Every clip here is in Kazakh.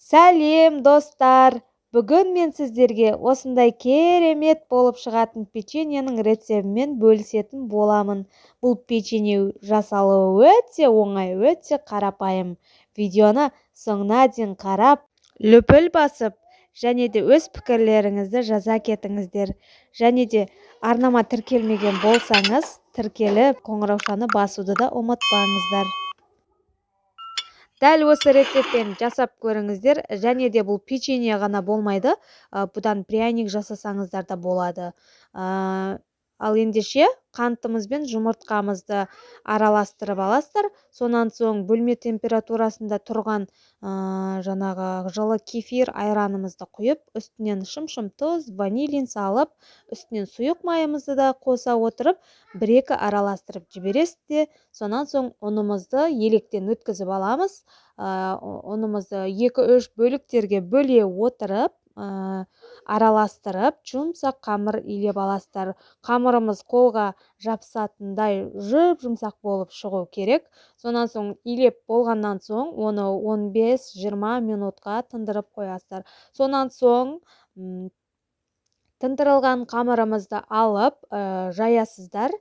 Сәлем достар! Бүгін мен сіздерге осындай керемет болып шығатын печеньенің рецебімен бөлісетін боламын. Бұл печенье жасалуы өте оңай, өте қарапайым. Видеоны соңына дейін қарап, лүпіл басып, және де өз пікірлеріңізді жаза кетіңіздер. Және де арнама тіркелмеген болсаңыз, тіркеліп, қоңыраушаны басуды да ұмытпаңыздар. Дәл осы рецептпен жасап көріңіздер, және де бұл печенье ғана болмайды, бұдан пряник жасасаңыздар да болады. Ал ендеше қантымыз бен жұмыртқамызды араластырып аласыздар. Сонан соң бөлме температурасында тұрған жаңағы жылы кефир айранымызды құйып, үстінен шым-шым тұз, ванилин салып, үстінен сұйық майымызды да қоса отырып, 1-2 араластырып жібересіздер. Сонан соң ұнымызды електен өткізіп аламыз. Ұнымызды 2-3 бөліктерге бөле отырып, араластырып, жұмсақ қамыр илеп аласыздар. Қамырымыз қолға жабысатындай жұмсақ болып шығу керек. Сонан соң илеп болғаннан соң, оны 15-20 минутқа тындырып қоясыздар. Сонан соң тындырылған қамырымызды алып жаясыздар.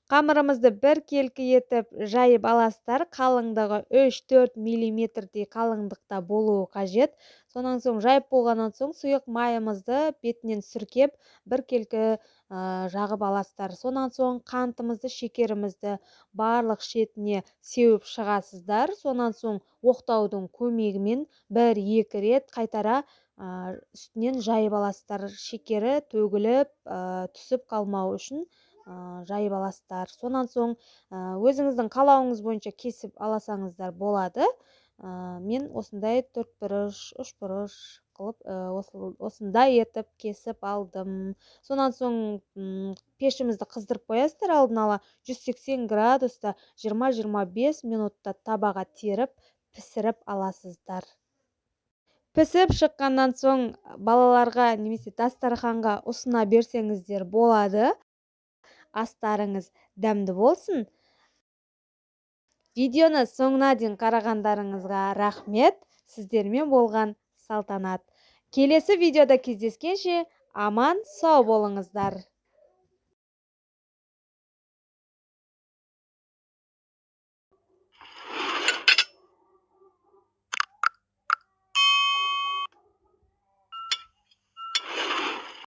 Қамырымызды біркелкі етіп жайып аласыздар. Қалыңдығы 3-4 мм қалыңдықта болуы қажет. Сонан соң жайып болғаннан соң сұйық майымызды бетінен сүркеп біркелкі жағып аласыздар. Сонан соң қантымызды, шекерімізді барлық шетіне сеуіп шығасыздар. Сонан соң оқтаудың көмегімен 1-2 рет қайтара үстінен жайып аласыздар. Шекері төгіліп, түсіп қалмау үшін жайып аласыздар. Сонан соң өзіңіздің қалауыңыз бойынша кесіп аласаңыздар болады. Мен осындай 4 бұрыш, 3 бұрыш қылып осындай етіп кесіп алдым. Сонан соң пешімізді қыздырып қоясыздар алдын ала 180 градуста 20-25 минутта табаға теріп пісіріп аласыздар. Пісіп шыққаннан соң балаларға немесе дастарханға ұсына берсеңіздер болады. Астарыңыз дәмді болсын. Видеоны соңына дейін қарағандарыңызға рахмет. Сіздермен болған Салтанат. Келесі видеода кездескенше аман сау болыңыздар.